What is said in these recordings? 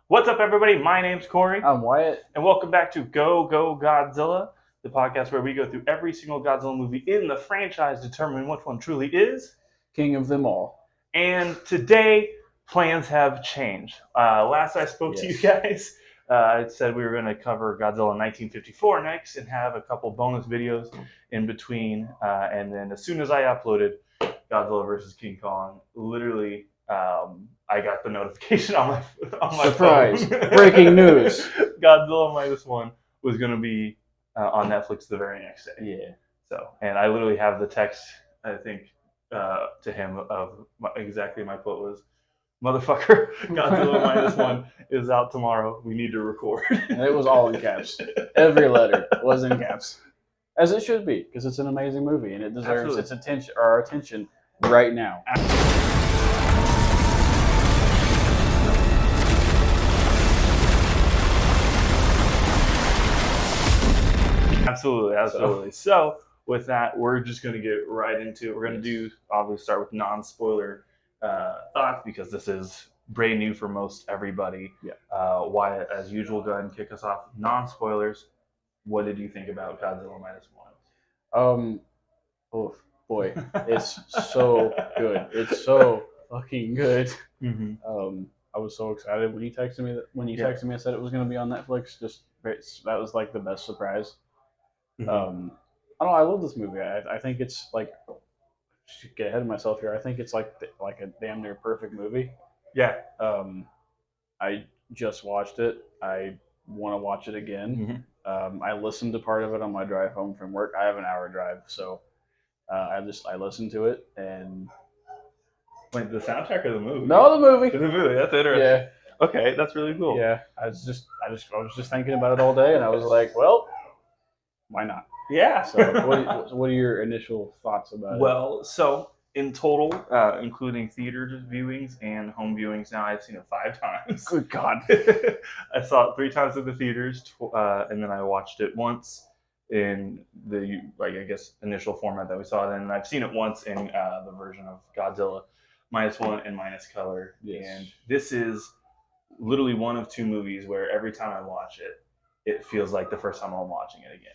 What's up, everybody? My name's Corey, I'm Wyatt. and welcome back to Go-Go-Godzilla, the podcast where we go through every single Godzilla movie in the franchise, determining which one truly is. King of them all. And today, plans have changed. Last I spoke to you guys, I said we were going to cover Godzilla 1954 next and have a couple bonus videos in between. And then as soon as I uploaded Godzilla vs. King Kong, literally, I got the notification on my Surprise! phone. Breaking news. Godzilla Minus One was going to be on Netflix the very next day. Yeah. So, and I literally have the text, I think, to him of exactly my quote was, "Motherfucker, Godzilla Minus One is out tomorrow. We need to record." And it was all in caps. Every letter was in caps, as it should be, because it's an amazing movie and it deserves its attention, our attention, right now. Absolutely. So with that, we're just going to get right into it. We're going to obviously start with non-spoiler thoughts because this is brand new for most everybody. Yeah. Wyatt, as usual, go ahead and kick us off. Non-spoilers. What did you think about Godzilla Minus One? Oh boy, it's so good. It's so fucking good. Mm-hmm. I was so excited when you texted me texted me and said it was going to be on Netflix. That was like the best surprise. Mm-hmm. I don't know. I love this movie. I think it's like, to get ahead of myself here. I think it's like a damn near perfect movie. Yeah. I just watched it. I want to watch it again. Mm-hmm. I listened to part of it on my drive home from work. I have an hour drive, so I listened to it and. Wait, the soundtrack or the movie? No, the movie. The movie. That's interesting. Yeah. Okay, that's really cool. Yeah. I was just thinking about it all day, and I was like, well, why not? Yeah. So, what are your initial thoughts about it? Well, so in total, including theater viewings and home viewings, now I've seen it 5 times. Good God. I saw it 3 times in the theaters, and then I watched it once in the, I guess, initial format that we saw it in. And I've seen it once in the version of Godzilla Minus One and Minus Color. Yes. And this is literally one of 2 movies where every time I watch it, it feels like the first time I'm watching it again.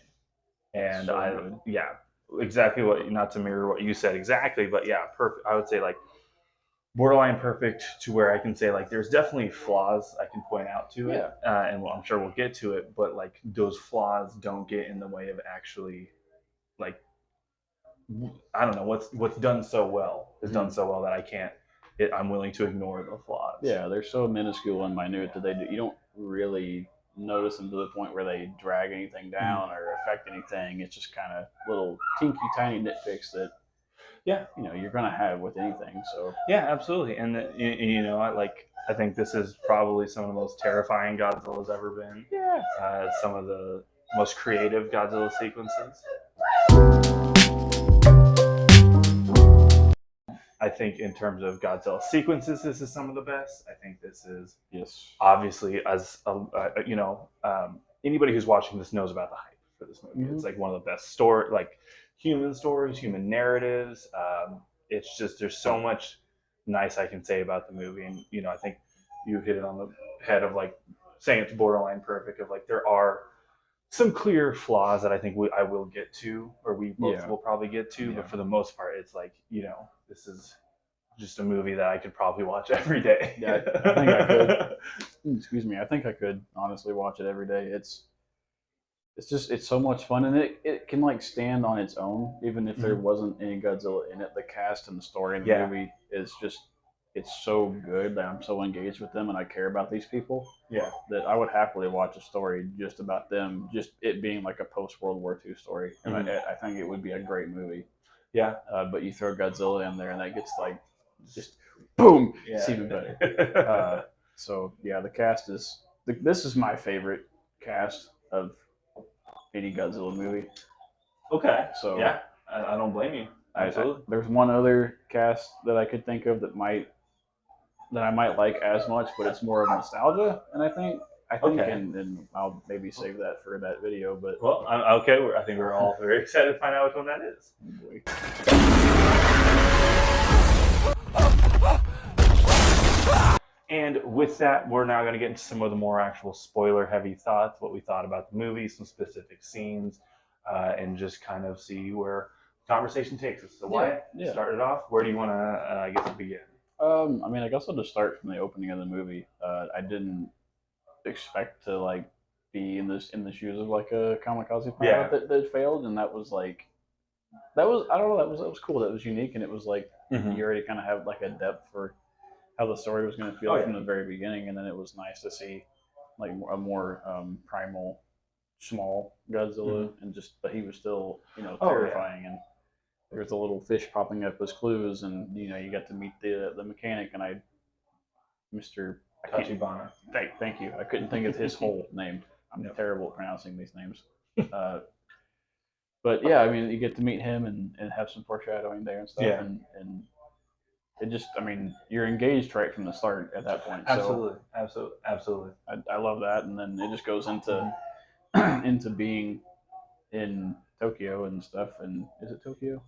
And So good. Exactly what, not to mirror what you said exactly, but yeah, perfect. I would say like borderline perfect to where I can say like there's definitely flaws I can point out to it, and I'm sure we'll get to it, but like those flaws don't get in the way of actually, like, I don't know, what's done so well is done so well that I'm willing to ignore the flaws. Yeah, they're so minuscule and minute that you don't really notice them to the point where they drag anything down or affect anything. It's just kind of little tinky tiny nitpicks that you're gonna have with anything. So yeah, absolutely. And I think this is probably some of the most terrifying Godzilla's ever been. Yeah. Some of the most creative Godzilla sequences. I think in terms of Godzilla sequences, this is some of the best. I think this is obviously, as anybody who's watching this knows about the hype for this movie. Mm-hmm. It's like one of the best human stories, human narratives. It's just there's so much nice I can say about the movie, and I think you hit it on the head of like saying it's borderline perfect. Of like there are some clear flaws that I think I will get to, or we both will probably get to, but for the most part, it's like this is just a movie that I could probably watch every day. Yeah, I think I could. Excuse me, I think I could honestly watch it every day. It's so much fun, and it can like stand on its own, even if there wasn't any Godzilla in it. The cast and the story in the movie is it's so good that I'm so engaged with them and I care about these people. Yeah, that I would happily watch a story just about them, just it being like a post World War II story, and I think it would be a great movie. Yeah, but you throw Godzilla in there, and that gets like just boom. Yeah. It's even better. So yeah, the cast this is my favorite cast of any Godzilla movie. Okay. So yeah, I don't blame you. Absolutely. There's one other cast that I could think of that I might like as much, but it's more of nostalgia, and I think, and I'll maybe save that for that video. But I think we're all very excited to find out which one that is. And with that, we're now going to get into some of the more actual spoiler heavy thoughts, what we thought about the movie, some specific scenes, and just kind of see where the conversation takes us. So, Yeah, Wyatt, yeah. start it off. Where do you want to, I guess, begin? I mean, I guess I'll just start from the opening of the movie. I didn't expect to like be in the shoes of like a kamikaze Yeah. pilot that failed, and that was like that was I don't know that was cool. That was unique, and it was like Mm-hmm. you already kind of have like a depth for how the story was going to feel Oh, from yeah. the very beginning, and then it was nice to see like a more primal, small Godzilla, and just but he was still Oh, yeah. terrifying, and there was a little fish popping up as clues, and you got to meet the mechanic, and Mr. I can't, Tachibana. thank you. I couldn't think of his whole name. I'm Yep. terrible at pronouncing these names. Uh, but yeah, I mean, you get to meet him and have some foreshadowing there and stuff, Yeah. and it just, I mean, you're engaged right from the start at that point. Absolutely. Absolutely. Absolutely. So I love that, and then it just goes into into being in Tokyo and stuff. And is it Tokyo?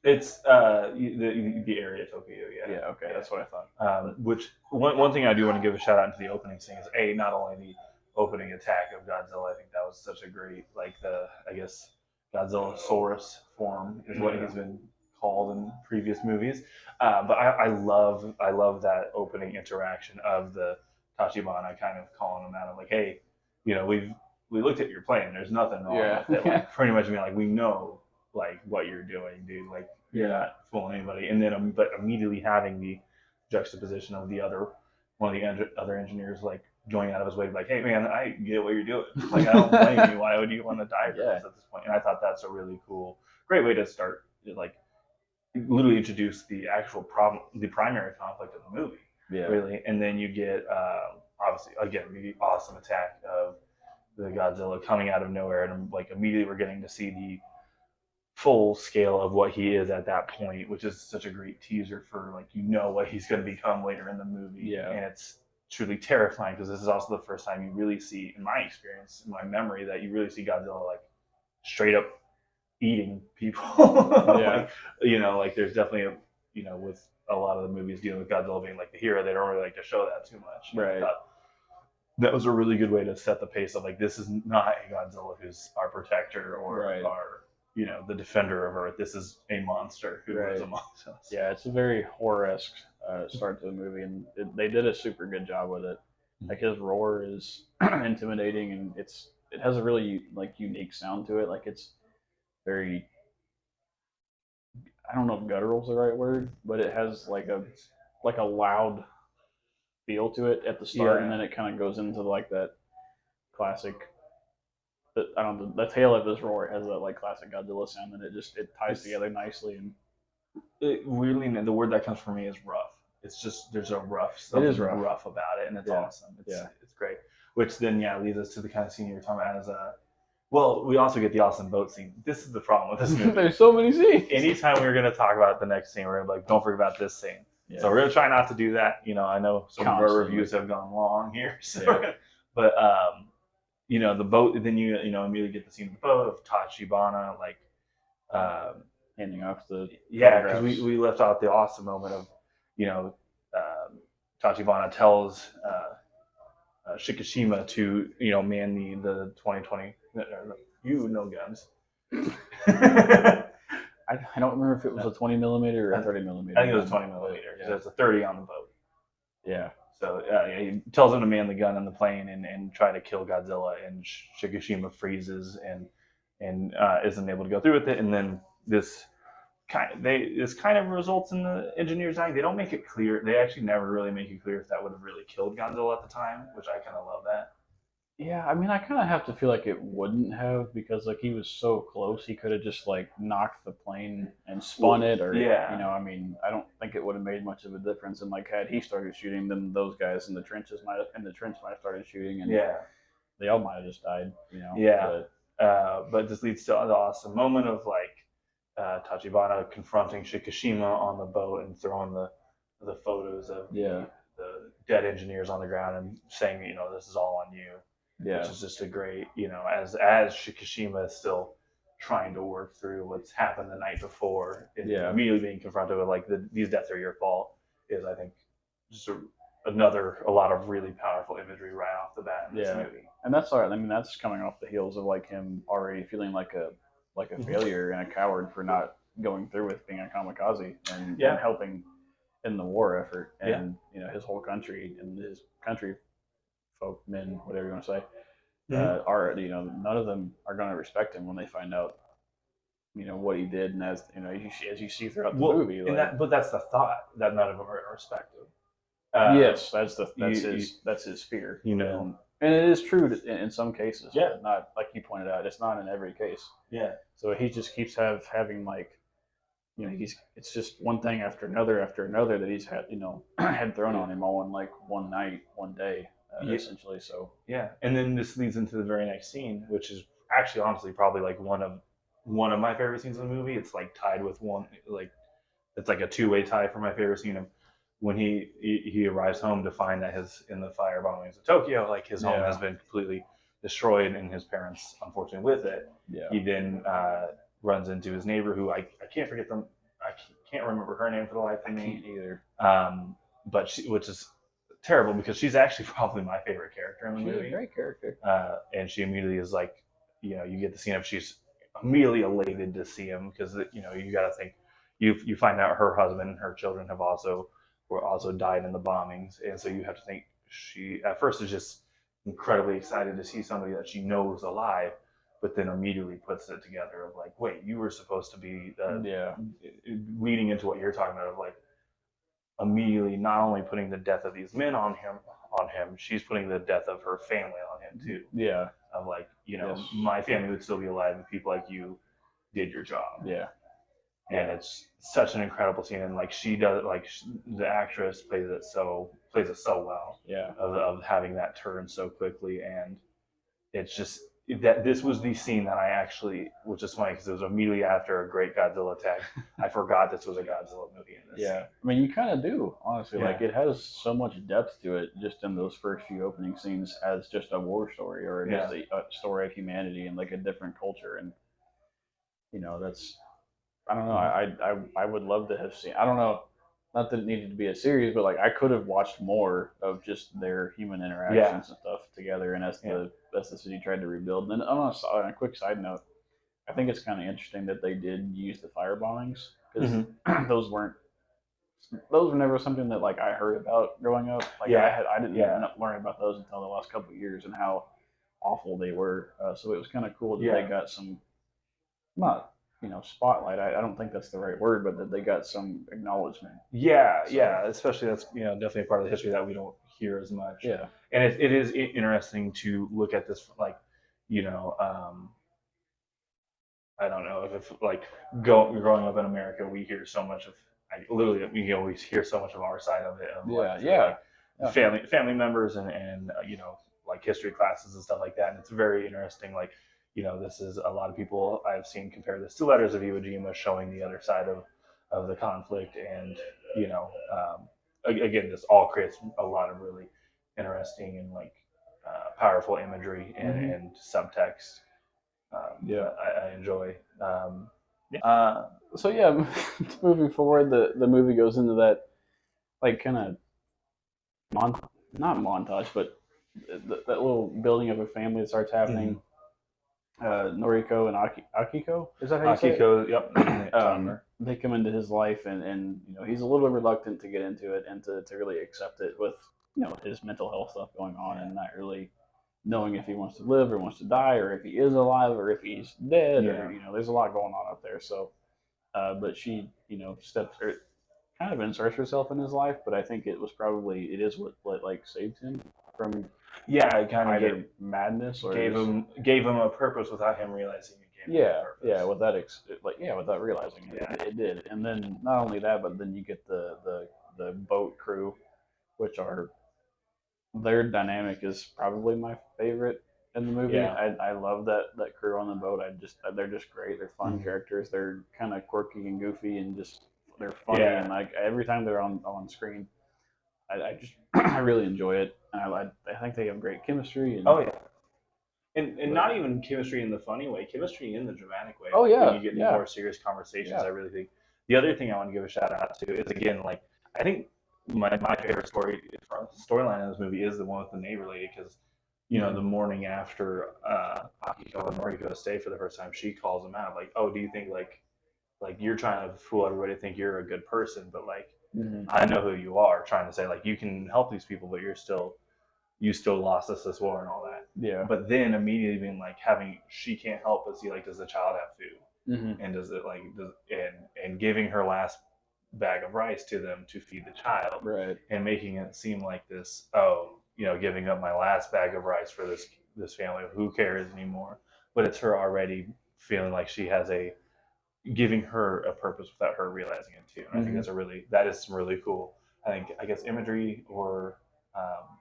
It's the area of Tokyo, yeah. Yeah, okay, Yeah. that's what I thought. Which one thing I do want to give a shout out to the opening scene is not only the opening attack of Godzilla. I think that was such a great I guess Godzilla Saurus form is what he's been called in previous movies. But I love that opening interaction of the Tachibana kind of calling him out of like, hey, we looked at your plane. There's nothing wrong with it. Like pretty much being like, we know like what you're doing, dude. Like you're not fooling anybody. And then but immediately having the juxtaposition of one of the other engineers like going out of his way to be like, hey man, I get what you're doing. Like I don't blame you. Why would you want to die for this at this point? And I thought that's a really cool, great way to start. Like literally introduce the actual problem, the primary conflict of the movie. Yeah. Really, and then you get obviously again the awesome attack of the Godzilla coming out of nowhere, and like immediately we're getting to see the full scale of what he is at that point, which is such a great teaser for like what he's going to become later in the movie. Yeah. And it's truly terrifying because this is also the first time you really see, in my experience, in my memory, that you really see Godzilla like straight up eating people. Yeah. Like there's definitely with a lot of the movies dealing with Godzilla being like the hero, they don't really like to show that too much. Right. I thought that was a really good way to set the pace of like this is not a Godzilla who's our protector or our the defender of Earth. This is a monster who lives amongst us. Yeah, it's a very horror-esque start to the movie, and they did a super good job with it. Like his roar is intimidating, and it has a really like unique sound to it. Like it's very, I don't know if guttural is the right word, but it has like a loud feel to it at the start, and then it kind of goes into like that classic. I don't know, the tail of his roar has that like classic Godzilla sound, and it ties together nicely. And weirdly, the word that comes from me is rough. It's just there's a something rough about it, and it's awesome. It's great. Which then leads us to the kind of scene you were talking about as well, we also get the awesome boat scene. This is the problem with this movie. There's so many scenes. Anytime we were going to talk about the next scene, we're going to be like, don't forget about this scene. Yeah. So we're going to try not to do that. I know some of our reviews have gone long here. So, but, the boat, then you immediately get the scene of the boat of Tachibana, like, handing off the because we left out the awesome moment of, Tachibana tells Shikishima to man the 2020 guns. I don't remember if it was a 20 millimeter or a 30 millimeter. I think it was 20 millimeter because there's a 30 on the boat. Yeah. So he tells him to man the gun on the plane and try to kill Godzilla, and Shikishima freezes and isn't able to go through with it, and then this kind of results in the engineers dying. They don't make it clear. They actually never really make it clear if that would have really killed Godzilla at the time, which I kind of love that. Yeah, I mean, I kind of have to feel like it wouldn't have, because like he was so close, he could have just like knocked the plane and spun it, or I mean, I don't think it would have made much of a difference. And like had he started shooting, then those guys in the trench might have started shooting, and they all might have just died. Yeah. But this leads to the awesome moment of like Tachibana confronting Shikishima on the boat and throwing the photos of the dead engineers on the ground and saying, this is all on you. Yeah. Which is just a great, as Shikishima is still trying to work through what's happened the night before, and immediately being confronted with like these deaths are your fault is, I think, just a a lot of really powerful imagery right off the bat in this Yeah, movie. and that's all right. I mean, that's coming off the heels of like him already feeling like a failure and a coward for not going through with being a kamikaze and Yeah, helping in the war effort. yeah. And his whole country and his country folk, men, whatever you want to say, Hmm. are none of them are going to respect him when they find out what he did. And as as you see throughout the Well, movie, and like, that, but that's the thought that none of them are respected. Uh, yes, that's you, his fear. you know, And it is true in some cases, yeah, but not like you pointed out. It's not in every case. yeah, So he just keeps having like he's it's just one thing after another that he's had had thrown on him all in like one night, one day, yeah, essentially. So yeah. And then this leads into the very next scene, which is actually honestly probably like one of my favorite scenes in the movie. It's like tied with one like it's like a two-way tie for my favorite scene of when he arrives home to find that his in the fire bombings of Tokyo, like his home has yeah, been completely destroyed and his parents unfortunately with it. yeah, He then runs into his neighbor who I can't forget them. I can't remember her name for the life I of me. can't either. But which is terrible because she's actually probably my favorite character in the She's a movie. great character. And she immediately is like, you get the scene of she's immediately elated to see him because you got to think you find out her husband and her children were also died in the bombings, and so you have to think she at first is just incredibly excited to see somebody that she knows alive, but then immediately puts it together of like, wait, you were supposed to be Yeah, leading into what you're talking about of like immediately not only putting the death of these men on him, she's putting the death of her family on him too. yeah, Of like, yes, my family would still be alive if people like you did your job. yeah, And yeah, it's such an incredible scene, and like she does, like the actress plays it so well yeah. of having that turn so quickly, and it's just that this was the scene that I actually, which is funny because it was immediately after a great Godzilla tag. I forgot this was a Godzilla movie in this scene. Yeah, I mean, you kind of do, honestly. Like, Yeah, it has so much depth to it just in those first few opening scenes as just a war story or just yeah, a story of humanity and like a different culture. And that's I don't know. mhm. I would love to have seen. I don't know. Not that it needed to be a series, but like I could have watched more of just their human Yeah, interactions and stuff together. And yeah. as the city tried to rebuild. And then on a quick side note, I think it's kind of interesting that they did use the fire bombings because Hmm. those weren't those were never something that like I heard about growing up. Like Yeah, I didn't yeah, learn about those until the last couple of years and how awful they were. So it was kind of cool that they yeah. got some not spotlight. I don't think that's the right word, but that they got some acknowledgement. Yeah, So yeah, especially that's definitely a part of the history that we don't hear as much, yeah, and it is interesting to look at this like, you know, I don't know if like growing up in America, we hear so much of literally we always hear so much of our side of it of yeah, like through yeah, like yeah, family members and like history classes and stuff like that, and it's very interesting like. This is a lot of people I've seen compare this to Letters of Iwo Jima, showing the other side of the conflict, and again, this all creates a lot of really interesting and like powerful imagery hmm and subtext yeah. that I enjoy. Yeah. So yeah, moving forward, the movie goes into that like kind of mon not montage, but that little building of a family that starts Mm-hmm. happening. Noriko and Akiko, is that how you say it? Akiko, yep, Timer. They come into his life, and he's a little bit reluctant to get into it and to really accept it with his mental health stuff going on Yeah. and not really knowing if he wants to live or wants to die or if he is alive or if he's dead or Yeah. there's a lot going on up there. So, but she steps or kind of inserts herself in his life, but I think it is what like saved him from Yeah, it kind of either madness or gave just him a purpose without him realizing it gave him a yeah, purpose. without realizing it, Yeah. it did. And then not only that, but then you get the boat crew, which are their dynamic is probably my favorite in the movie. Yeah. I love that crew on the boat. They're just great. They're fun Mhm. characters. They're kind of quirky and goofy and just they're funny and Yeah. like every time they're on screen, I just I really enjoy it. And I think they have great chemistry and Oh yeah. And but not even chemistry in the funny way, chemistry in the dramatic way. oh Like when yeah, you get into yeah, more serious conversations, yeah, I really think the other thing I want to give a shout out to is again like I think my favorite storyline in this movie is the one with the neighbor lady because the morning after Akiko and Mori go to stay for the first time, she calls him out like, "Oh, do you think like you're trying to fool everybody to think you're a good person, but like I know who you are," trying to say like you can help these people, but you still lost us this war and all that. Yeah. But then immediately being like she can't help but see like, does the child have food? Mm-hmm. And does it like and giving her last bag of rice to them to feed the child, Right. and making it seem like this, giving up my last bag of rice for this family, who cares anymore? But it's her already feeling like she has giving her a purpose without her realizing it too. And I think that is really cool. I guess imagery or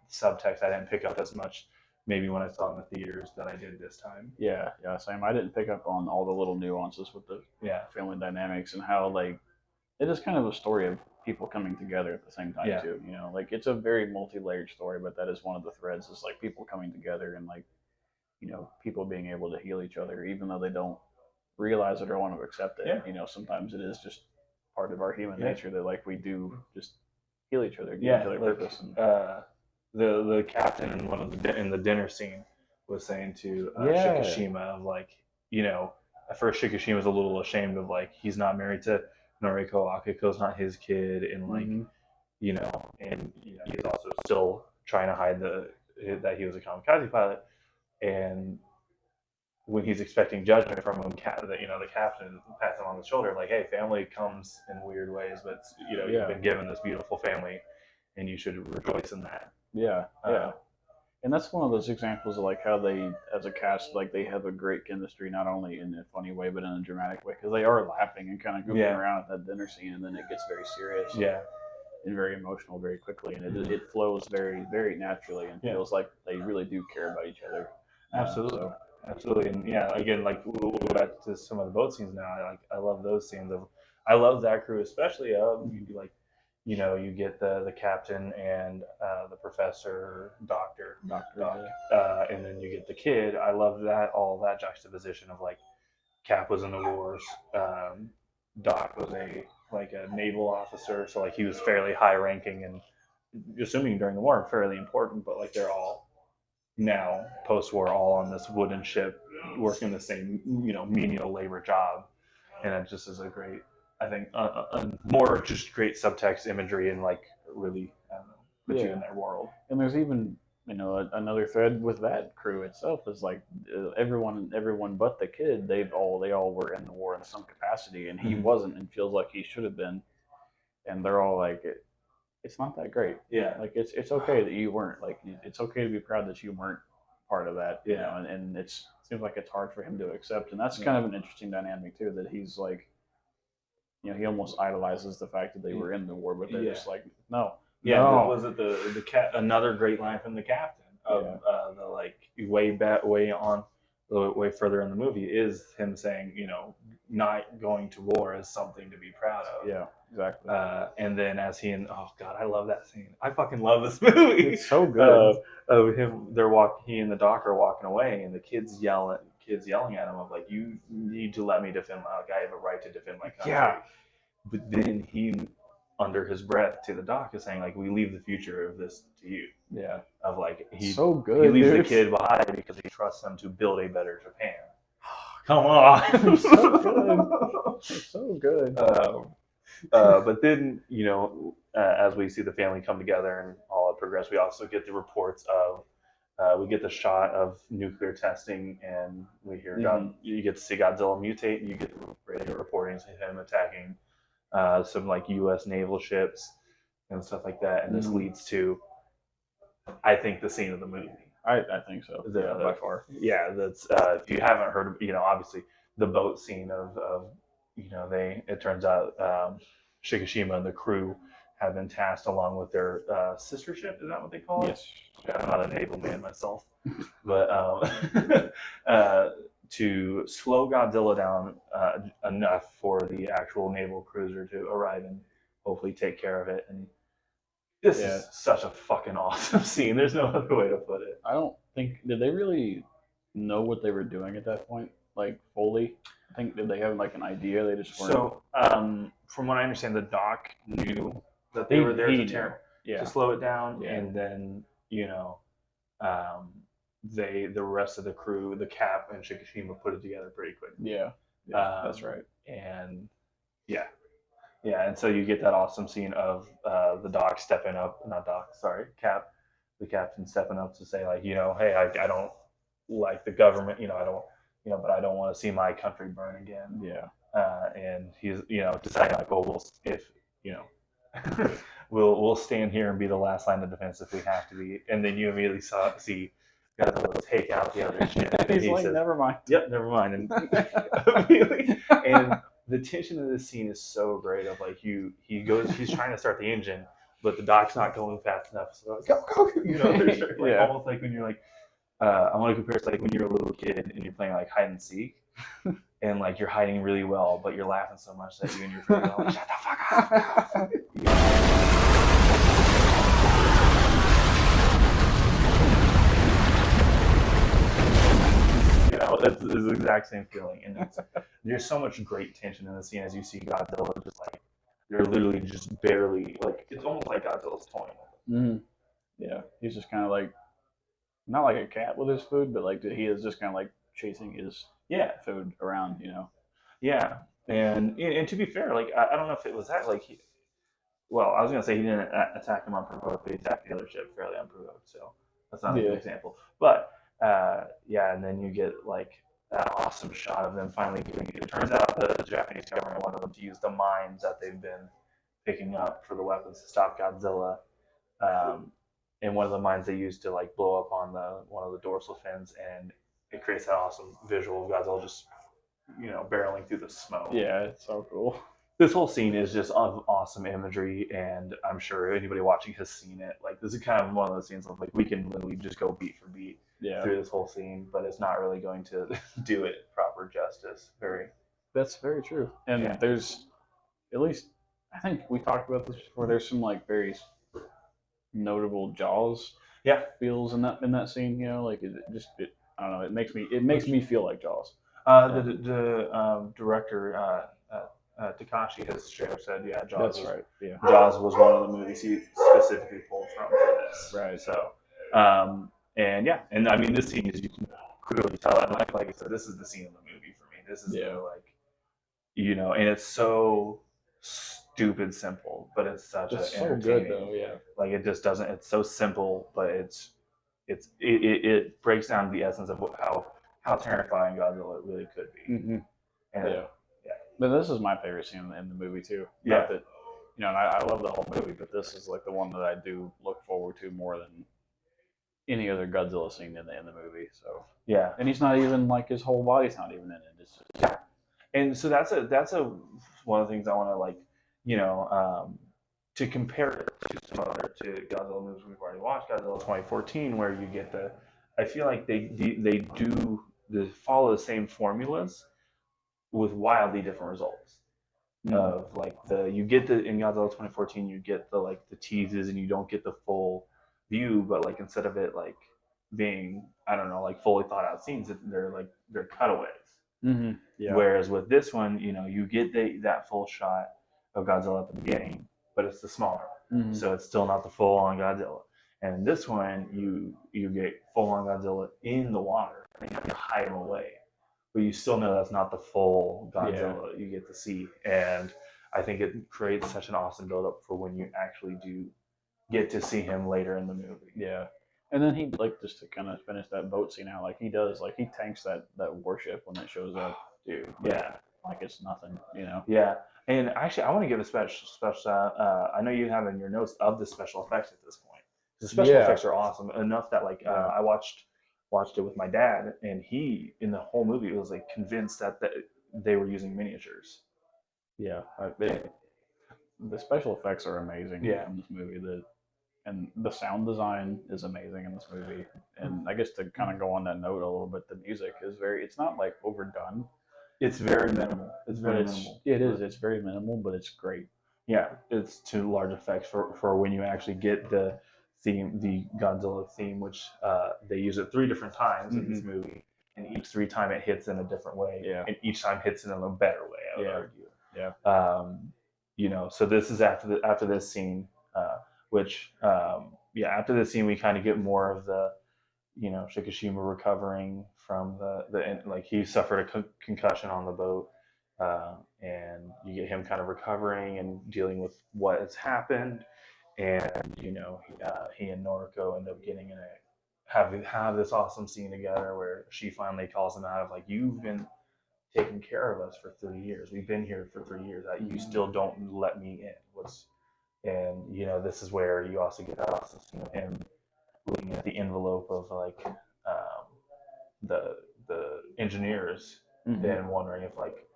subtext I didn't pick up as much maybe when I saw it in the theaters than I did this time. Yeah, same. I didn't pick up on all the little nuances with the family dynamics and how like it is kind of a story of people coming together at the same time too. Like it's a very multi-layered story, but that is one of the threads is like people coming together and like people being able to heal each other even though they don't realize it or want to accept it. Sometimes it is just part of our human nature that like we do just heal each other, give each other like, purpose. And, the captain in in the dinner scene was saying to Shikishima of like, at first Shikishima's a little ashamed of like he's not married to Noriko, Akiko's not his kid, and like he's also still trying to hide that he was a kamikaze pilot, and when he's expecting judgment from him, the captain pats him on the shoulder, like, "Hey, family comes in weird ways, but you've been given this beautiful family, and you should rejoice in that." Yeah, and that's one of those examples of like how they, as a cast, like they have a great chemistry, not only in a funny way but in a dramatic way, because they are laughing and kind of goofing around at that dinner scene, and then it gets very serious. And very emotional very quickly, and it flows very, very naturally, and feels like they really do care about each other. Absolutely. Absolutely, and again, like we'll go back to some of the boat scenes now. I love those scenes I love that crew, especially like, you get the captain and the professor, doctor, and then you get the kid. I love all that juxtaposition of like Cap was in the wars, Doc was a naval officer, so like he was fairly high ranking and assuming during the war fairly important, but like they're all now post-war all on this wooden ship working the same menial labor job, and it just is a great, I think, more just great subtext imagery and like really, I don't know, put you in their world. And there's even another thread with that crew itself is like everyone but the kid, they all were in the war in some capacity, and he wasn't, and feels like he should have been, and they're all like it's not that great. Like it's okay that you weren't. Like it's okay to be proud that you weren't part of that. And it seems like it's hard for him to accept, and that's kind of an interesting dynamic too. That he's like, he almost idolizes the fact that they were in the war, but they're just like, no. Was it the another great line from the captain of the like way further in the movie is him saying, not going to war is something to be proud of. Yeah, exactly. And then oh god, I love that scene. I fucking love this movie. It's so good. Of him, he and the doc are walking away, and the kids yelling at him of like, you need to let me defend I have a right to defend my country. Yeah. But then he, under his breath to the doc, is saying like, we leave the future of this to you. Yeah. Of like so good. He leaves the kid behind because he trusts them to build a better Japan. Come on. It's so good. It's so good. But then, as we see the family come together and all it progress, we also get the reports of, we get the shot of nuclear testing, and we hear you get to see Godzilla mutate, and you get the radio reportings of him attacking some like U.S. naval ships and stuff like that. And this leads to, I think, the scene of the movie. I think so. By far. Yeah, that's if you haven't heard, obviously the boat scene of it turns out Shikishima and the crew have been tasked along with their sister ship. Is that what they call it? Yes. I'm not a naval man myself, but to slow Godzilla down enough for the actual naval cruiser to arrive and hopefully take care of it. And this is such a fucking awesome scene. There's no other way to put it. I don't think, did they really know what they were doing at that point? Like fully? Did they have like an idea? They just weren't. So, from what I understand, the doc knew that they were there he to knew. to slow it down, Yeah. and then um, the rest of the crew, the Cap and Shikishima, put it together pretty quickly. Yeah. That's right. And yeah, yeah, and so you get that awesome scene of the Doc stepping up, not Doc, sorry, Cap, the captain stepping up to say like, hey, I don't like the government, I don't, but I don't want to see my country burn again. Yeah. And he's, deciding like, oh, if you know, we'll stand here and be the last line of defense if we have to be. And then you immediately see Godzilla take out the other ship. And He's he like, says, never mind. "Yep, never mind." And immediately, and the tension of this scene is so great. Of like he's trying to start the engine, but the Doc's not going fast enough. So like, go, like Yeah. almost like when you're like, I want to compare it to like when you're a little kid and you're playing like hide and seek, and like you're hiding really well, but you're laughing so much that you and your friends are like, shut the fuck up. It's the exact same feeling, and there's so much great tension in the scene as you see Godzilla just like they're literally just barely like it's almost like Godzilla's toying. Mm-hmm. Yeah, he's just kind of like not like a cat with his food, but like he is just kind of like chasing his food around, Yeah, and to be fair, like I don't know if it was that like well, I was gonna say he didn't attack him unprovoked, but he attacked the other ship fairly unprovoked, so that's not a good example. But yeah, and then you get like that awesome shot of them finally doing it. It turns out the Japanese government wanted them to use the mines that they've been picking up for the weapons to stop Godzilla. Um, and one of the mines they used to like blow up on the one of the dorsal fins, and it creates that awesome visual of Godzilla just barreling through the smoke. Yeah, it's so cool. This whole scene is just of awesome imagery, and I'm sure anybody watching has seen it. Like this is kind of one of those scenes of like we can literally just go beat for beat through this whole scene, but it's not really going to do it proper justice. That's very true. And there's at least I think we talked about this before. There's some like very notable Jaws feels in that scene. Like I don't know. It makes me feel like Jaws. The director Takashi has said, yeah, Jaws. That's right. Yeah, Jaws was one of the movies he specifically pulled from for this. Right. So, and yeah, and I mean, this scene is you can clearly tell. And like I said, this is the scene of the movie for me. This is and it's so stupid simple, but it's such it's an so entertaining. Good though. Yeah. Like it just doesn't. It's so simple, but it breaks down the essence of how terrifying Godzilla really could be. Mm-hmm. And yeah. But this is my favorite scene in the movie too. Yeah. Not that, and I love the whole movie, but this is like the one that I do look forward to more than any other Godzilla scene in the movie. So yeah. And he's not even like his whole body's not even in it. It's just And so that's a one of the things I want to like, to compare it to some other to Godzilla movies we've already watched, Godzilla 2014, where you get I feel like they follow the same formulas with wildly different results. Of like you get in Godzilla 2014 you get the teases and you don't get the full view, but like instead of it like being I don't know like fully thought out scenes, they're cutaways. Mm-hmm. Yeah. Whereas with this one, you get that full shot of Godzilla at the beginning, but it's the smaller, so it's still not the full on Godzilla. And in this one, you get full on Godzilla in the water, and you have to hide him away, but you still know that's not the full Godzilla you get to see. And I think it creates such an awesome build up for when you actually do get to see him later in the movie. Yeah. And then he just to kind of finish that boat scene out, he tanks that warship when it shows up, dude. Yeah, like it's nothing, Yeah, and actually, I want to give a special. I know you have in your notes of the special effects at this point. The special effects are awesome enough that I watched it with my dad, and he in the whole movie was like convinced that they were using miniatures. Yeah, the special effects are amazing in this movie. And the sound design is amazing in this movie. And I guess to kind of go on that note a little bit, the music is it's not like overdone. It's very minimal. It's very minimal. It is. It's very minimal, but it's great. Yeah, it's to large effects for when you actually get the theme, the Godzilla theme, which they use it 3 different times in this movie. And each 3 time it hits in a different way. Yeah. And each time hits in a better way, I would argue. Yeah. So this is after this scene, which yeah, after this scene we kind of get more of the Shikishima recovering from like he suffered a concussion on the boat, and you get him kind of recovering and dealing with what has happened, and he and Noriko end up getting in a have this awesome scene together where she finally calls him out of like, you've been taking care of us for 3 years. We've been here for 3 years. You still don't let me in. What's and this is where you also get that awesome scene of him looking at the envelope of like the engineers and wondering if like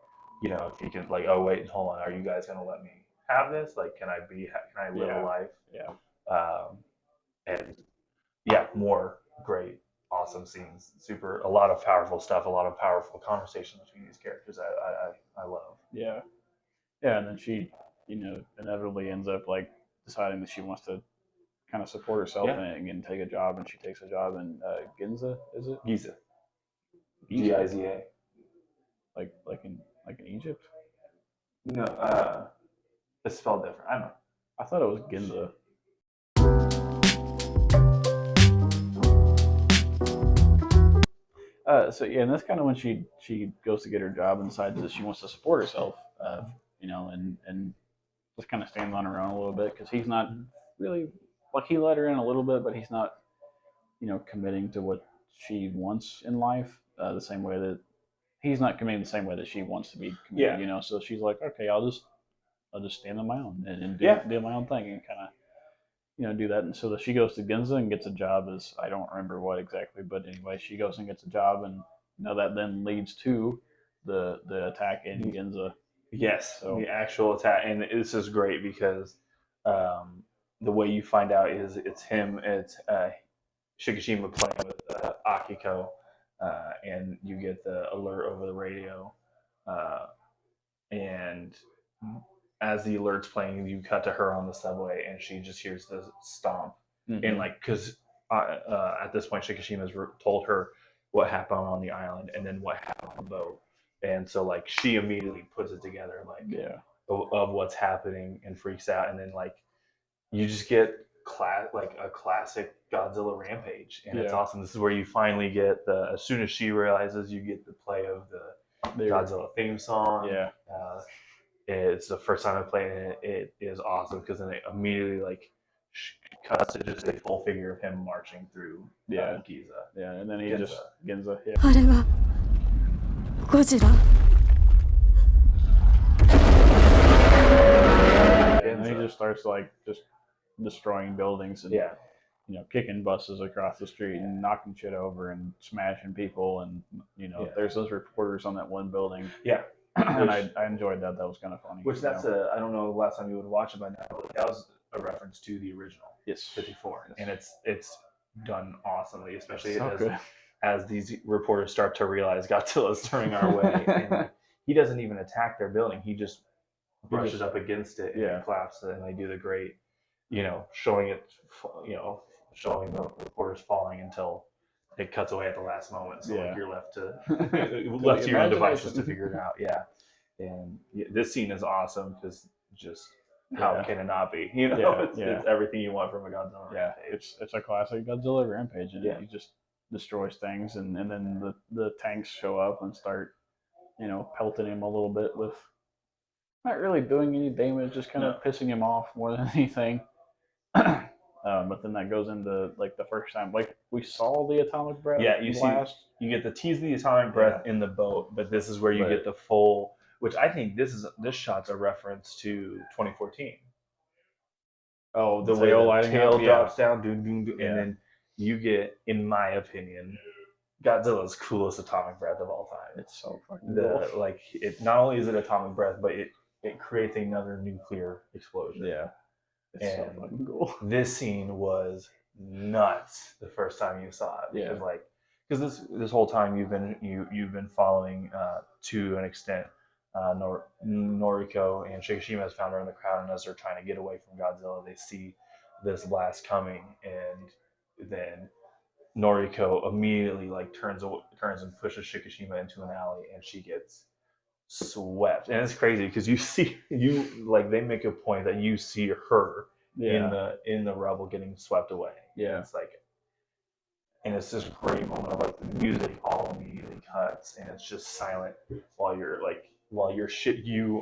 if he can like, oh wait, hold on, are you guys gonna let me have this? Like, can I live a life? Yeah. And yeah, more great, awesome scenes. A lot of powerful stuff, a lot of powerful conversation between these characters. I love. Yeah. Yeah, and then she, inevitably ends up like deciding that she wants to kind of support herself Yeah, and take a job, and she takes a job in Ginza, is it? Giza, Egypt, Giza. like in Egypt. No, it's spelled different. I don't know. I thought it was Ginza. So yeah, and that's kind of when she goes to get her job and decides that she wants to support herself, and just kind of stands on her own a little bit because he's not really like he let her in a little bit, but he's not committing to what she wants in life the same way that he's not committing the same way that she wants to be committed. Yeah. So she's like, okay, I'll just stand on my own and Yeah. do my own thing and kind of do that. And so that she goes to Ginza and gets a job as I don't remember what exactly, but anyway, she goes and gets a job, and that then leads to the attack in Ginza. Yes, so the actual attack, and this is great because the way you find out is it's him, it's Shikishima playing with Akiko, and you get the alert over the radio, uh, and as the alert's playing, you cut to her on the subway, and she just hears the stomp, and like because at this point Shikishima's told her what happened on the island and then what happened on the boat, and so like she immediately puts it together like of what's happening and freaks out, and then like you just get like a classic Godzilla rampage, and it's awesome. This is where you finally get as soon as she realizes, you get the play of the Godzilla theme song. Yeah. It's the first time I played it. It is awesome because then it immediately like cuts to just a full figure of him marching through Giza. Yeah, and then he Ginza. just Ginza. Yeah. あれはゴジラ And then he just starts like just destroying buildings and kicking buses across the street and knocking shit over and smashing people, and there's those reporters on that one building. Yeah. And I enjoyed that. That was kind of funny. Which I don't know the last time you would watch it by now, but that was a reference to the original. Yes. 54. And it's done awesomely, especially so as these reporters start to realize Godzilla's turning our way. And he doesn't even attack their building. He just brushes up against it and collapses it, and they do the great, showing the reporters falling until it cuts away at the last moment. So like you're left to your own devices to figure it out. Yeah. And this scene is awesome because just how can it not be? It's everything you want from a Godzilla rampage. It's a classic Godzilla rampage, and he just destroys things, and then the tanks show up and start pelting him a little bit with not really doing any damage, just kind of pissing him off more than anything. But then that goes into like the first time, like we saw the atomic breath. Yeah, you get the tease of the atomic breath in the boat, but this is where you get the full. Which I think this shot's a reference to 2014. Oh, the way the tail drops down, doom, doom, doom, and then you get, in my opinion, Godzilla's coolest atomic breath of all time. It's so fucking cool. Like it. Not only is it atomic breath, but it creates another nuclear explosion. Yeah. It's so fucking cool. This scene was nuts the first time you saw it. Because this whole time you've been following to an extent Noriko and Shikishima has found her in the crowd, and as they're trying to get away from Godzilla, they see this blast coming, and then Noriko immediately like turns and pushes Shikishima into an alley, and she gets swept, and it's crazy because they make a point that you see her in the rubble getting swept away. Yeah. It's like, and it's this great moment of like the music all immediately cuts, and it's just silent while you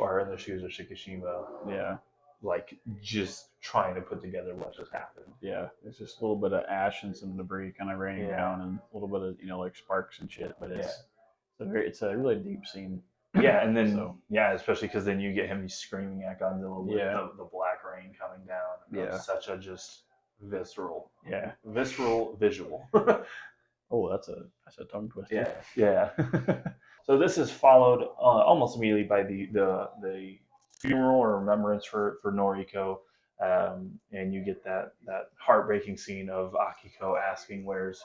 are in the shoes of Shikishima, Yeah. like just trying to put together what just happened. Yeah. It's just a little bit of ash and some debris kind of raining down, and a little bit of like sparks and shit. But it's a really deep scene. Yeah, and then So, especially because then you get him screaming at Godzilla with the black rain coming down. Yeah. Such a just visceral visual. Oh, that's a tongue twister. Yeah. So this is followed almost immediately by the funeral or remembrance for Noriko, and you get that heartbreaking scene of Akiko asking, "Where's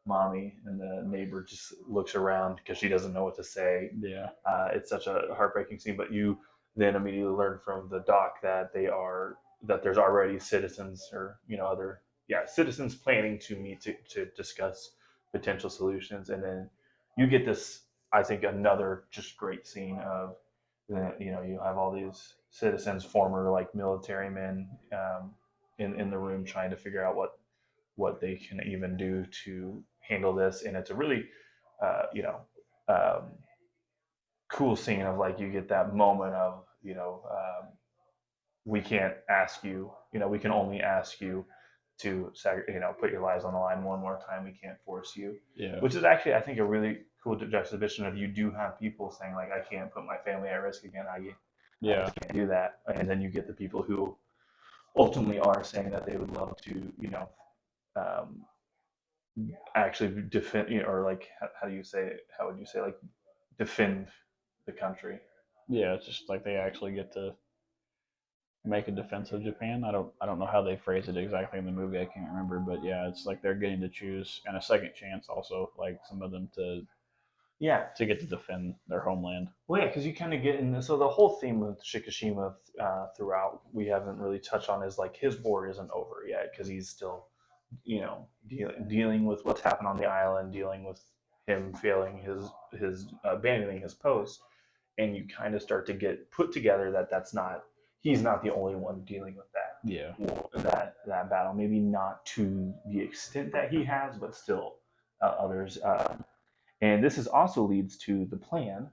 mommy?" And the neighbor just looks around because she doesn't know what to say. Yeah. It's such a heartbreaking scene, but you then immediately learn from the doc that there's already citizens or other citizens planning to meet to discuss potential solutions, and then you get this, I think, another just great scene of you have all these citizens, former like military men, in the room trying to figure out what they can even do to handle this, and it's a really uh, you know um, cool scene of like you get that moment of we can't ask you, we can only ask you to put your lives on the line one more time. We can't force you. Yeah. Which is actually, I think, a really cool juxtaposition of you do have people saying like, I can't put my family at risk again. I just can't do that. And then you get the people who ultimately are saying that they would love to, um, actually defend, or like, how do you say it? How would you say like defend the country? Yeah, it's just like they actually get to make a defense of Japan. I don't know how they phrase it exactly in the movie. I can't remember, but yeah, it's like they're getting to choose and a second chance also, like some of them to get to defend their homeland. Well, yeah, because you kind of get in. So the whole theme of Shikishima throughout, we haven't really touched on is like his war isn't over yet because he's still, dealing with what's happened on the island, dealing with him failing his abandoning his post, and you kind of start to get put together that he's not the only one dealing with that. Yeah. That battle, maybe not to the extent that he has, but still others. And this is also leads to the plan,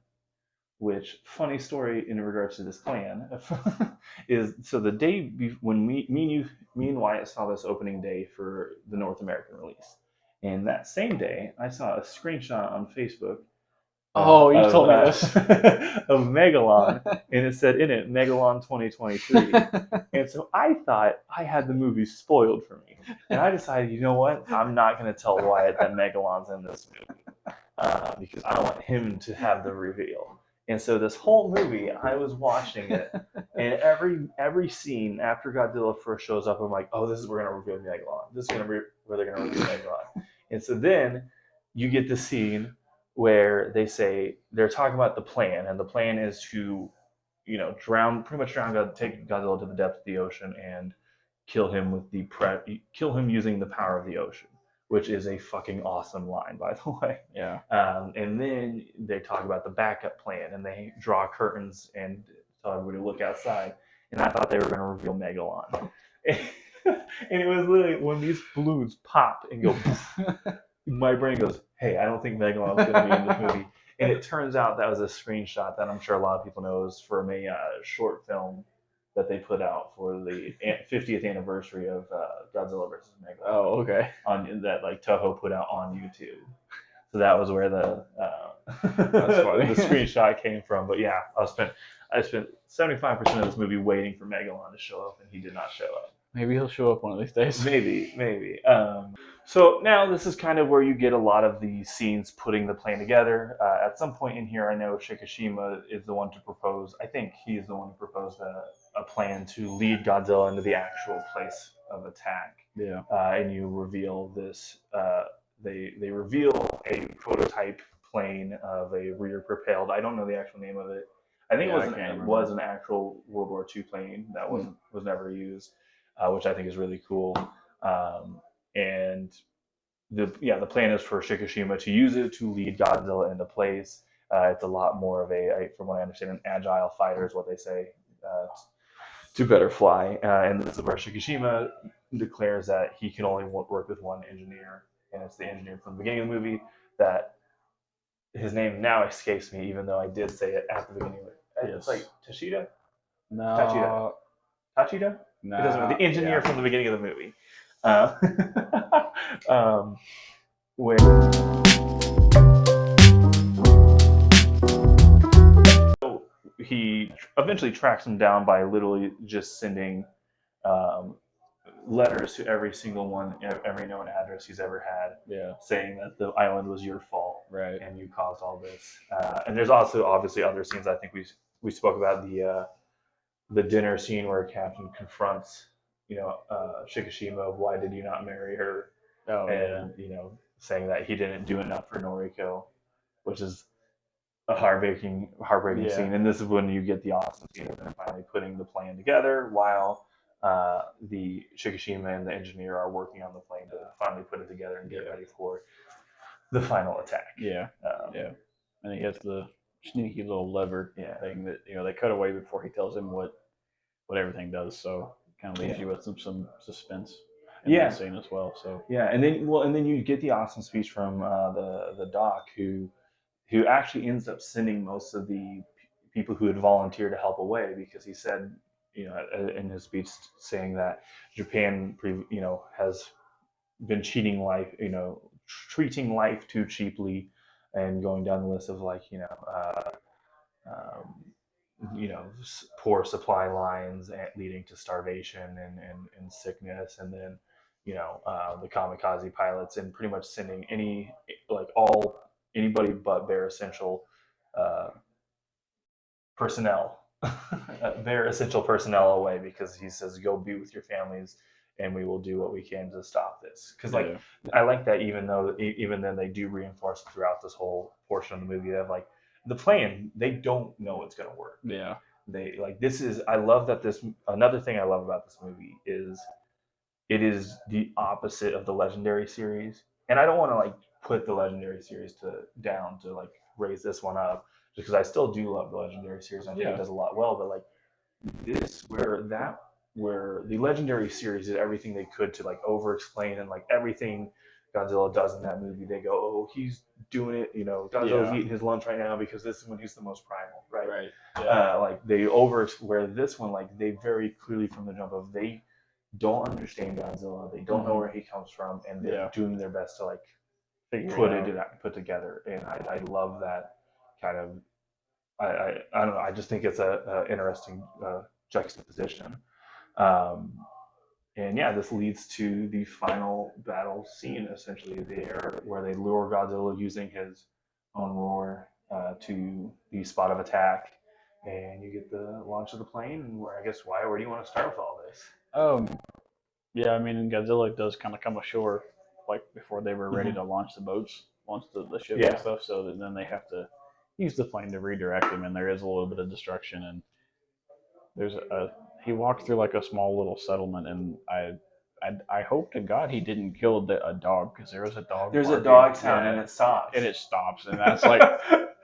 which funny story in regards to this plan is so the day when me and Wyatt saw this opening day for the North American release, and that same day I saw a screenshot on Facebook. You told me this of Megalon, and it said in it Megalon 2023, and so I thought I had the movie spoiled for me, and I decided, you know what, I'm not going to tell Wyatt that Megalon's in this movie. Because I want him to have the reveal. And so this whole movie, I was watching it, and every scene after Godzilla first shows up, I'm like, oh, this is where we're going to reveal Megalon. This is where they're going to reveal Megalon. And so then you get the scene where they're talking about the plan, and the plan is to, pretty much take Godzilla to the depths of the ocean and kill him kill him using the power of the ocean, which is a fucking awesome line, by the way. Yeah. And then they talk about the backup plan, and they draw curtains and tell everybody to look outside. And I thought they were going to reveal Megalon. And it was literally when these balloons pop and go, my brain goes, hey, I don't think Megalon's going to be in this movie. And it turns out that was a screenshot that I'm sure a lot of people knows from a short film that they put out for the 50th anniversary of Godzilla vs. Megalon. Oh, okay. On that, like Toho put out on YouTube. So that was where the the screenshot came from. But yeah, I spent 75% of this movie waiting for Megalon to show up, and he did not show up. Maybe he'll show up one of these days. Maybe. So now this is kind of where you get a lot of the scenes putting the plan together. At some point in here, I know Shikishima is the one to propose. I think he's the one who proposed a plan to lead Godzilla into the actual place of attack. Yeah. And you reveal this. They reveal a prototype plane of a rear-propelled. I don't know the actual name of it. I think it was an actual World War II plane that was never used, which I think is really cool. And the plan is for Shikishima to use it to lead Godzilla into place. It's a lot more of from what I understand, an agile fighter is what they say. To better fly. And this is where Shikishima declares that he can only work with one engineer, and it's the engineer from the beginning of the movie that his name now escapes me, even though I did say it at the beginning. It's like Tachida? Tachida. No, Tachida? no, It doesn't. The engineer from the beginning of the movie. Uh, where he eventually tracks him down by literally just sending um, letters to every single one, every known address he's ever had, Yeah, saying that the island was your fault right. and you caused all this. And there's also obviously other scenes. I think we spoke about the dinner scene where Captain confronts Shikishima of why did you not marry her, Oh yeah, and saying that he didn't do enough for Noriko, which is a heartbreaking yeah, scene. And this is when you get the awesome scene of them finally putting the plan together while the Shikishima and the engineer are working on the plane to finally put it together and get ready for the final attack. yeah, yeah. And he has the sneaky little lever Yeah. thing that they cut away before he tells him what everything does. So kind of leaves Yeah. you with some suspense in Yeah. that scene as well. So Yeah, and then you get the awesome speech from the doc who actually ends up sending most of the people who had volunteered to help away because he said, in his speech saying that Japan, has been cheating life, treating life too cheaply, and going down the list of like, um, poor supply lines leading to starvation and sickness, and then the kamikaze pilots and pretty much sending anybody but bare essential uh, personnel, bare essential personnel away because he says go be with your families and we will do what we can to stop this. Because yeah, I like that even then they do reinforce throughout this whole portion of the movie that like the plane they don't know it's going to work. yeah, They like this is I love that this another thing I love about this movie is it is the opposite of the legendary series, and I don't want to like put the legendary series to down to like raise this one up just because I still do love the legendary series. I think Yeah. it does a lot well, but like this where the legendary series did everything they could to like over explain and like everything Godzilla does in that movie, they go, oh, he's doing it, Godzilla's Yeah. eating his lunch right now because this is when he's the most primal, right? right, yeah, Like they over where this one, like they very clearly from the jump of they don't understand Godzilla, they don't know where he comes from, and they're Yeah. doing their best to like figure put together, and I love that kind of I don't know. I just think it's a interesting juxtaposition. Um, and yeah, this leads to the final battle scene, essentially there, where they lure Godzilla using his own roar to the spot of attack, and you get the launch of the plane. And where I guess where do you want to start with all this? Yeah, I mean, Godzilla does kind of come ashore like before they were ready Mhm. to launch the boats, launch the ship Yeah. and stuff. So that then they have to use the plane to redirect him, and there is a little bit of destruction. And there's he walked through like a small little settlement, and I hope to God he didn't kill a dog because there was a dog. There's a barking, dog sound, yeah, and it stops. and it stops, and that's like,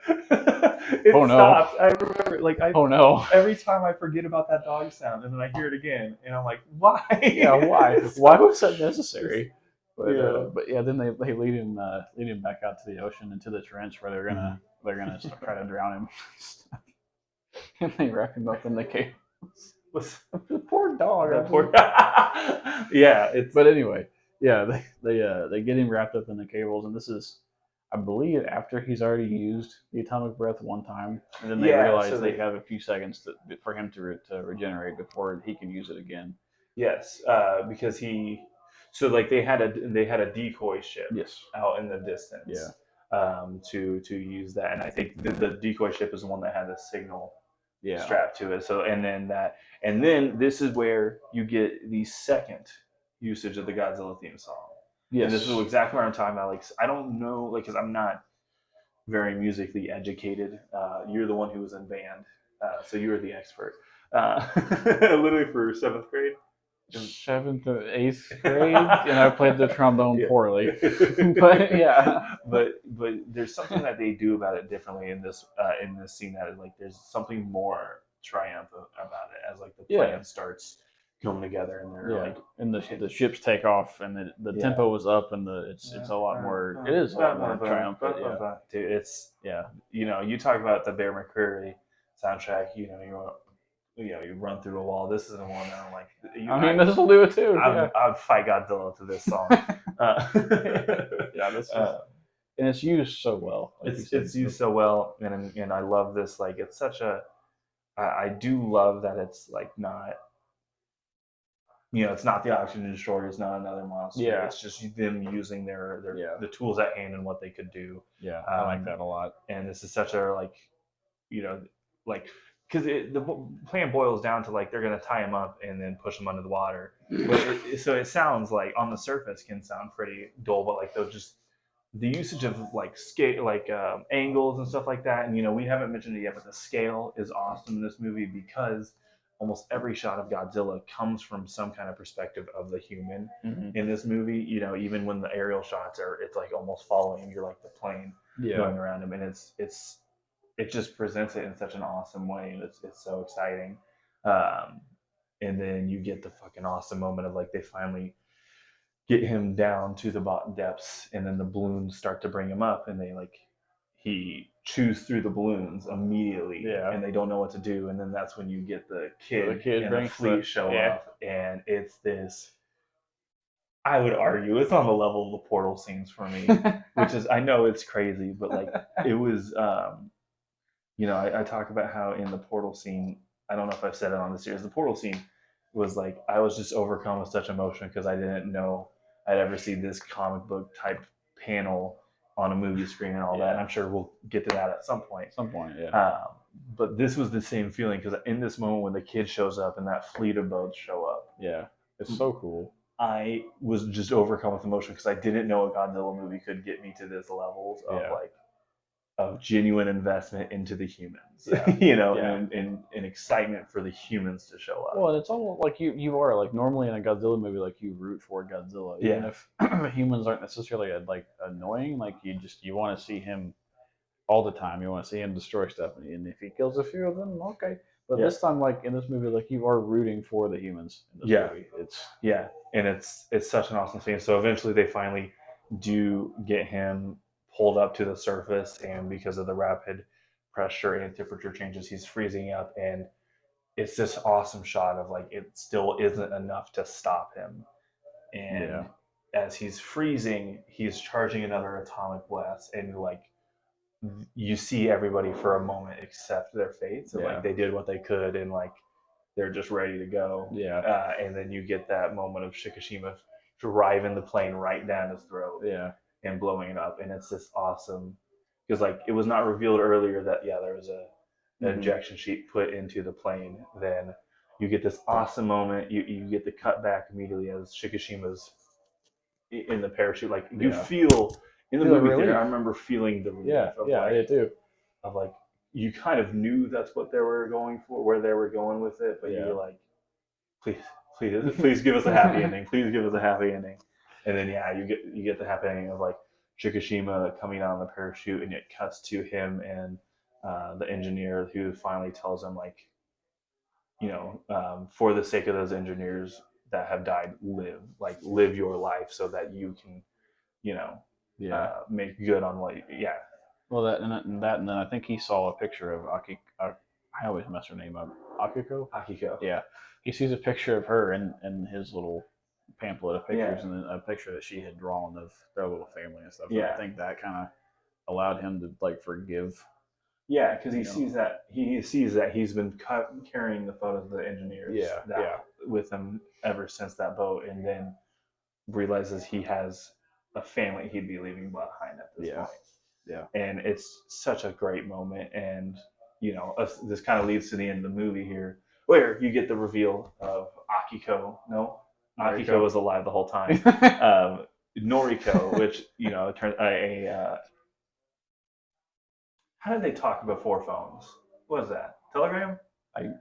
it oh no. stops. I remember, oh no. every time I forget about that dog sound, and then I hear it again, and I'm like, why? Yeah, why? Why was that necessary? Yeah. But yeah, then they lead him back out to the ocean into the trench where they're gonna try to drown him, and they wrap him up in the cage. The poor dog. That poor. Yeah, it's. But anyway, yeah, they get him wrapped up in the cables, and this is, I believe, after he's already used the atomic breath one time, and then they Yeah, realize so they have a few seconds for him to regenerate before he can use it again. Yes, because he. So like they had a decoy ship Yes. out in the distance. Yeah. To use that, and I think the decoy ship is the one that had the signal Yeah. strapped to it. So and then this is where you get the second usage of the Godzilla theme song. Yes. And this is exactly what I'm talking about. Like I don't know, like because I'm not very musically educated. You're the one who was in band, so you were the expert. Literally for seventh grade. 7th or 8th grade, and I played the trombone Yeah. poorly. But yeah, but there's something that they do about it differently in this scene that is like there's something more triumphant about it as like the Yeah. plan starts coming together and they're yeah, like and the ships take off, and the Yeah. tempo is up, and it's a lot more. It is a lot more triumphant. Yeah, Dude, it's yeah, you talk about the Bear McCreary soundtrack. You run through a wall. This is the one that I'm like. I mean, this will do it too. I would fight Godzilla to this song. Yeah, this is, and it's used so well. Like it's used so well, and I love this. Like it's such a. I do love that it's like not. It's not the oxygen destroyer. It's not another monster. Yeah. It's just them using their Yeah. the tools at hand and what they could do. Yeah, I like that a lot. And this is such a like because the plan boils down to like they're gonna tie him up and then push him under the water. So it sounds like on the surface can sound pretty dull, but like they'll just the usage of like scale, like angles and stuff like that. And we haven't mentioned it yet, but the scale is awesome in this movie because almost every shot of Godzilla comes from some kind of perspective of the human in this movie. Even when the aerial shots it's like almost following you're like the plane going around him, and it just presents it in such an awesome way, and it's so exciting. And then you get the fucking awesome moment of like they finally get him down to the bottom depths, and then the balloons start to bring him up, and he chews through the balloons immediately, and they don't know what to do, and then that's when you get the kid and the fleet show up, and it's this. I would argue it's on the level of the portal scenes for me, which is I know it's crazy, but like it was. I talk about how in the portal scene, I don't know if I've said it on the series. The portal scene was like I was just overcome with such emotion because I didn't know I'd ever see this comic book type panel on a movie screen and all that. And I'm sure we'll get to that at some point. Yeah. But this was the same feeling because in this moment when the kid shows up and that fleet of boats show up, yeah, it's so cool. I was just overcome with emotion because I didn't know a Godzilla movie could get me to this levels of of genuine investment into the humans, and excitement for the humans to show up. Well, it's almost like you are like normally in a Godzilla movie, like you root for Godzilla, even if humans aren't necessarily like annoying. Like you want to see him all the time. You want to see him destroy stuff, and if he kills a few of them, okay. But this time, like in this movie, like you are rooting for the humans in this movie. And it's such an awesome scene. So eventually, they finally do get him pulled up to the surface, and because of the rapid pressure and temperature changes, he's freezing up, and it's this awesome shot of like it still isn't enough to stop him, and as he's freezing, he's charging another atomic blast, and like you see everybody for a moment accept their fate, so like they did what they could, and like they're just ready to go. And then you get that moment of Shikishima driving the plane right down his throat. And blowing it up, and it's just awesome because like it was not revealed earlier that there was an injection sheet put into the plane. Then you get this awesome moment. You get the cut back immediately as Shikishima's in the parachute. Like you feel in the movie theater. I remember feeling the relief. I did too. Of like you kind of knew that's what they were going for, where they were going with it, but you were like, please give us a happy ending. Please give us a happy ending. And then you get the happy ending of like Shikishima coming out on the parachute, and it cuts to him and the engineer who finally tells him like, for the sake of those engineers that have died, live your life so that you can, make good on what. Well, and then I think he saw a picture of Aki. I always mess her name up. Akiko. Yeah, he sees a picture of her in his little pamphlet of pictures, and then a picture that she had drawn of their little family and stuff. And I think that kind of allowed him to like forgive. Yeah, because he sees that he's been carrying the photos of the engineers with him ever since that boat, and then realizes he has a family he'd be leaving behind at this point. And it's such a great moment, and this kind of leads to the end of the movie here, where you get the reveal of Akiko. No, Akiko was alive the whole time. Noriko, which turns how did they talk before phones? What is that? Telegram? I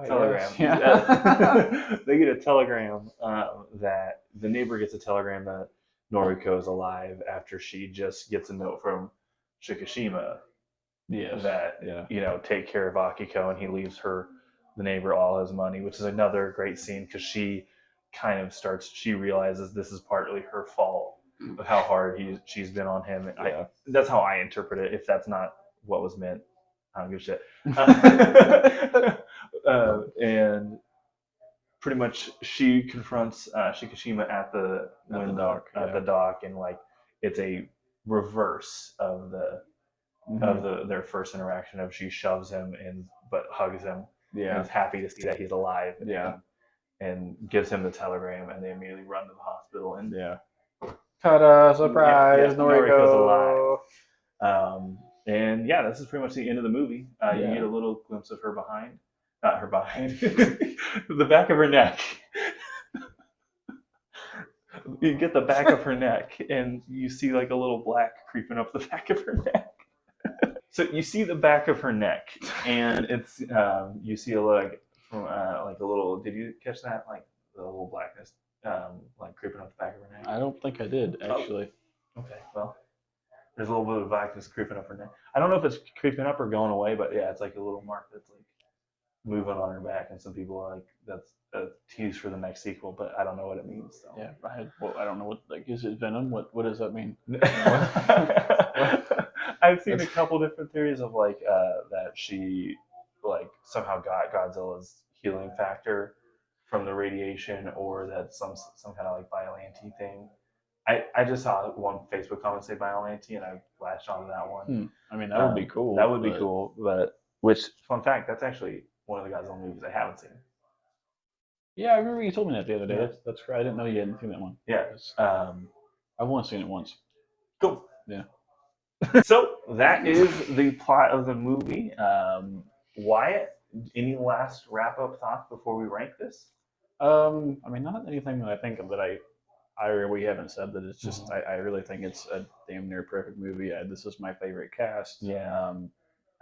telegram. guess. Yeah. They get a telegram that the neighbor gets a telegram that Noriko is alive after she just gets a note from Shikishima Yes. that Yeah. take care of Akiko, and he leaves her, the neighbor, all his money, which is another great scene because she realizes this is partly her fault of how hard she's been on him. And Yeah. that's how I interpret it. If that's not what was meant, I don't give a shit. And pretty much she confronts Shikishima at the dock, and like it's a reverse of their first interaction. Of she shoves him and but hugs him and is happy to see that he's alive. And gives him the telegram, and they immediately run to the hospital. And ta-da! Surprise! Noriko's Noriko. alive. And yeah, this is pretty much the end of the movie. You get a little glimpse of her behind, not her behind, the back of her neck. You get the back of her neck, and you see like a little black creeping up the back of her neck. So you see the back of her neck, and it's you see like a little. Did you catch that? Like the little blackness, like creeping up the back of her neck. I don't think I did actually. Oh. Okay, well, there's a little bit of blackness creeping up her neck. I don't know if it's creeping up or going away, but yeah, it's like a little mark that's like moving on her back, and some people are like that's a tease for the next sequel, but I don't know what it means. So. Yeah, I don't know what. Like, is it venom? What does that mean? I've seen a couple different theories of like that she like somehow got Godzilla's healing factor from the radiation, or that some kind of like Biollante thing. I just saw one Facebook comment say Biollante, and I latched onto that one. I mean, that would be cool. That would be cool, but which fun fact? That's actually one of the Godzilla movies I haven't seen. Yeah, I remember you told me that the other day. Yeah. That's right. I didn't know you hadn't seen that one. Yeah, I've only seen it once. Cool. Yeah. So that is the plot of the movie. Wyatt, any last wrap-up thoughts before we rank this? I mean, not anything that I think of that we haven't said. That it's just I really think it's a damn near perfect movie. This is my favorite cast. Yeah.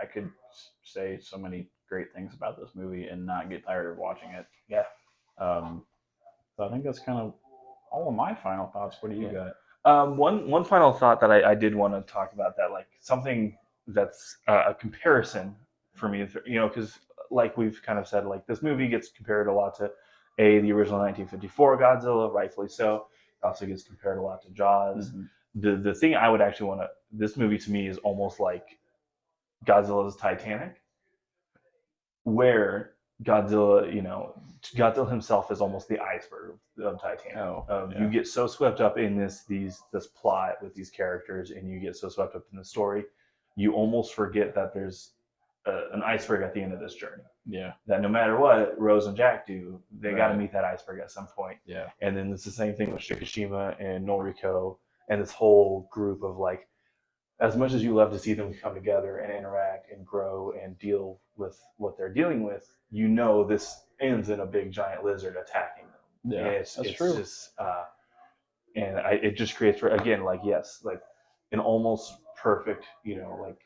I could say so many great things about this movie and not get tired of watching it. Yeah. So I think that's kind of all of my final thoughts. What do you got? One final thought that I did want to talk about, that like something that's a comparison for me, because like we've kind of said, like this movie gets compared a lot to the original 1954 Godzilla, rightfully so. It also gets compared a lot to Jaws. Mm-hmm. The thing I would actually want to, this movie to me is almost like Godzilla's Titanic, where Godzilla himself is almost the iceberg of Titanic. You get so swept up in this plot with these characters, and you get so swept up in the story, you almost forget that there's an iceberg at the end of this journey. Yeah. That no matter what Rose and Jack do, they got to meet that iceberg at some point. Yeah. And then it's the same thing with Shikishima and Noriko and this whole group of like, as much as you love to see them come together and interact and grow and deal with what they're dealing with, this ends in a big giant lizard attacking them. Yeah, it's true. Just, it just creates, again, like, yes, like an almost perfect, like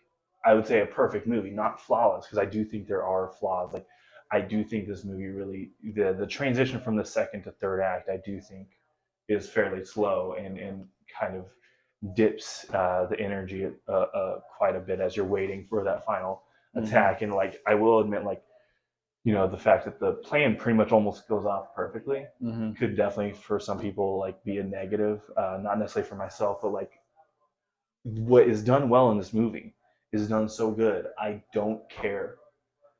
I would say a perfect movie, not flawless, because I do think there are flaws. Like I do think this movie really, the transition from the second to third act, I do think is fairly slow and kind of dips the energy quite a bit as you're waiting for that final attack. And like I will admit, like the fact that the plan pretty much almost goes off perfectly could definitely for some people like be a negative, not necessarily for myself, but like what is done well in this movie is done so good I don't care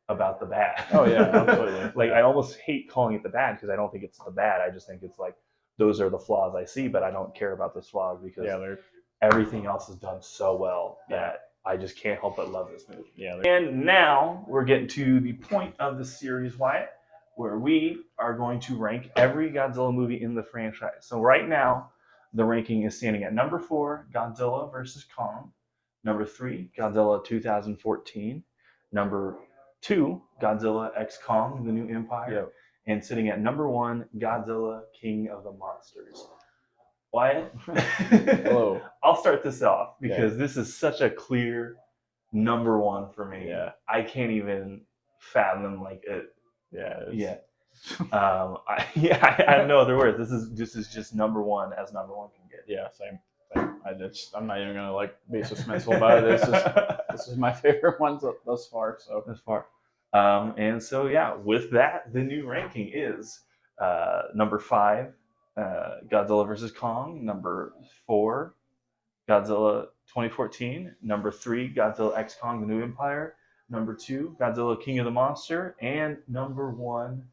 about the bad. Oh yeah, absolutely. Like I almost hate calling it the bad, because I don't think it's the bad, I just think it's like those are the flaws I see, but I don't care about those flaws because everything else is done so well that I just can't help but love this movie. Yeah. And now we're getting to the point of the series, Wyatt, where we are going to rank every Godzilla movie in the franchise. So right now, the ranking is standing at number 4, Godzilla vs. Kong. Number 3, Godzilla 2014. Number 2, Godzilla X Kong, The New Empire. Yep. And sitting at number 1, Godzilla King of the Monsters. Wyatt? Hello. I'll start this off because this is such a clear number 1 for me. Yeah. I can't even fathom like it. Yeah. Yeah. I have no other words. This is just number one as number one can get. Yeah, same. I'm not even gonna like be suspenseful about it. This is my favorite one thus far. So Thus far. And so yeah, with that, the new ranking is number 5, Godzilla vs Kong. Number 4, Godzilla 2014. Number 3, Godzilla X Kong: The New Empire. Number 2, Godzilla King of the Monster, and number 1,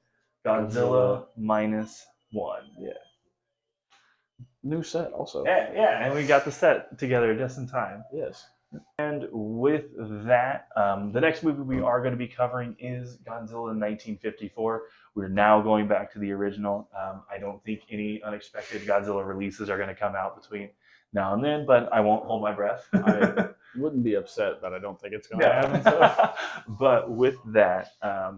Godzilla minus 1. Yeah. New set also. Yeah, and we got the set together just in time. Yes. And with that, the next movie we are going to be covering is Godzilla 1954. We're now going back to the original. I don't think any unexpected Godzilla releases are going to come out between now and then, but I won't hold my breath. I wouldn't be upset, but I don't think it's going to happen. So. But with that,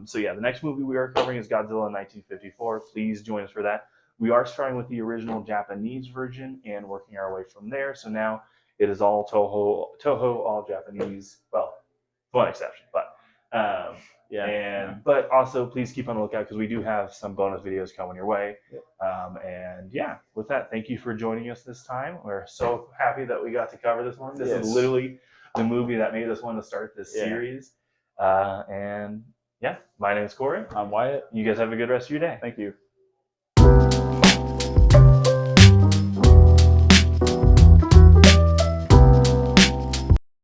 so yeah, the next movie we are covering is Godzilla 1954. Please join us for that. We are starting with the original Japanese version and working our way from there. So now it is all Toho, all Japanese. Well, one exception, but but also please keep on the lookout because we do have some bonus videos coming your way. And yeah, with that, thank you for joining us this time. We're so happy that we got to cover this one. This is literally the movie that made us want to start this series. And yeah, my name is Corey. I'm Wyatt. You guys have a good rest of your day. Thank you.